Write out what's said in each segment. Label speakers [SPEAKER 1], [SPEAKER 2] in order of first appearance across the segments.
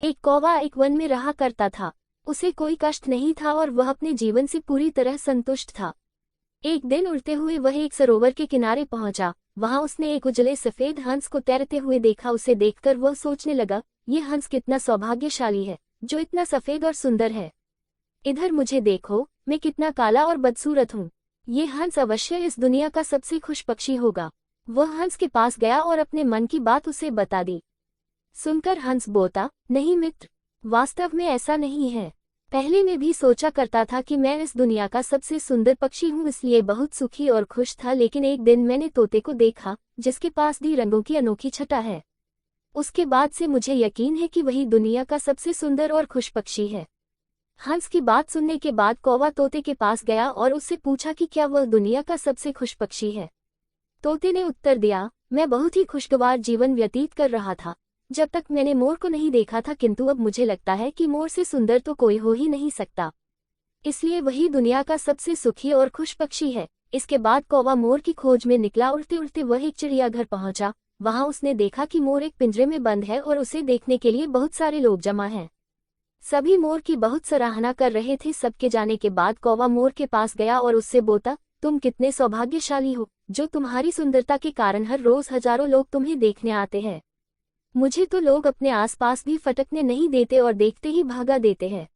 [SPEAKER 1] एक कौवा एक वन में रहा करता था। उसे कोई कष्ट नहीं था और वह अपने जीवन से पूरी तरह संतुष्ट था। एक दिन उड़ते हुए वह एक सरोवर के किनारे पहुंचा। वहां उसने एक उजले सफेद हंस को तैरते हुए देखा। उसे देखकर वह सोचने लगा, ये हंस कितना सौभाग्यशाली है जो इतना सफेद और सुंदर है। इधर मुझे देखो, मैं कितना काला और बदसूरत हूँ। ये हंस अवश्य इस दुनिया का सबसे खुश पक्षी होगा। वह हंस के पास गया और अपने मन की बात उसे बता दी। सुनकर हंस बोला, नहीं मित्र, वास्तव में ऐसा नहीं है। पहले मैं भी सोचा करता था कि मैं इस दुनिया का सबसे सुंदर पक्षी हूँ, इसलिए बहुत सुखी और खुश था। लेकिन एक दिन मैंने तोते को देखा जिसके पास भी रंगों की अनोखी छटा है। उसके बाद से मुझे यकीन है कि वही दुनिया का सबसे सुंदर और खुश पक्षी है। हंस की बात सुनने के बाद कौवा तोते के पास गया और उससे पूछा कि क्या वह दुनिया का सबसे खुश पक्षी है। तोते ने उत्तर दिया, मैं बहुत ही खुशगवार जीवन व्यतीत कर रहा था जब तक मैंने मोर को नहीं देखा था, किंतु अब मुझे लगता है कि मोर से सुंदर तो कोई हो ही नहीं सकता, इसलिए वही दुनिया का सबसे सुखी और खुश पक्षी है। इसके बाद कौवा मोर की खोज में निकला। उड़ते उड़ते वह एक चिड़ियाघर पहुंचा। वहां उसने देखा कि मोर एक पिंजरे में बंद है और उसे देखने के लिए बहुत सारे लोग जमा हैं। सभी मोर की बहुत सराहना कर रहे थे। सबके जाने के बाद कौवा मोर के पास गया और उससे बोला, तुम कितने सौभाग्यशाली हो जो तुम्हारी सुंदरता के कारण हर रोज हजारों लोग तुम्हें देखने आते हैं। मुझे तो लोग अपने आसपास भी फटकने नहीं देते और देखते ही भागा देते हैं।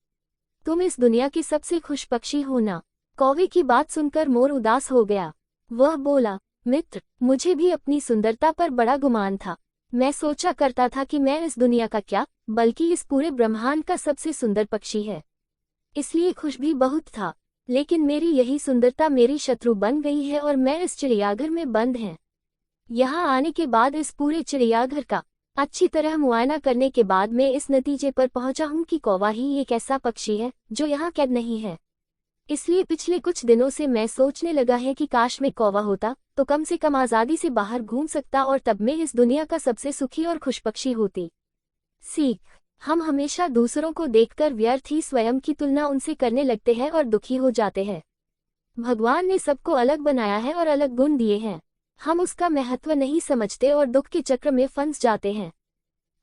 [SPEAKER 1] तुम इस दुनिया के सबसे खुश पक्षी हो ना। कौवे की बात सुनकर मोर उदास हो गया। वह बोला, मित्र, मुझे भी अपनी सुंदरता पर बड़ा गुमान था। मैं सोचा करता था कि मैं इस दुनिया का क्या, बल्कि इस पूरे ब्रह्मांड का सबसे सुंदर पक्षी है, इसलिए खुश भी बहुत था। लेकिन मेरी यही सुंदरता मेरी शत्रु बन गई है और मैं इस चिड़ियाघर में बंद है। यहाँ आने के बाद इस पूरे चिड़ियाघर का अच्छी तरह मुआयना करने के बाद मैं इस नतीजे पर पहुंचा हूं कि कौवा ही एक ऐसा पक्षी है जो यहाँ कैद नहीं है। इसलिए पिछले कुछ दिनों से मैं सोचने लगा है कि काश मैं कौवा होता तो कम से कम आज़ादी से बाहर घूम सकता और तब मैं इस दुनिया का सबसे सुखी और खुश पक्षी होती। सीख, हम हमेशा दूसरों को देखकर व्यर्थ ही स्वयं की तुलना उनसे करने लगते हैं और दुखी हो जाते हैं। भगवान ने सबको अलग बनाया है और अलग गुण दिए हैं। हम उसका महत्व नहीं समझते और दुख के चक्र में फंस जाते हैं।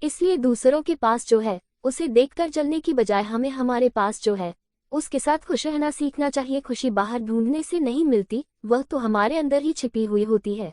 [SPEAKER 1] इसलिए दूसरों के पास जो है उसे देखकर जलने की बजाय हमें हमारे पास जो है उसके साथ खुश रहना सीखना चाहिए। खुशी बाहर ढूंढने से नहीं मिलती, वह तो हमारे अंदर ही छिपी हुई होती है।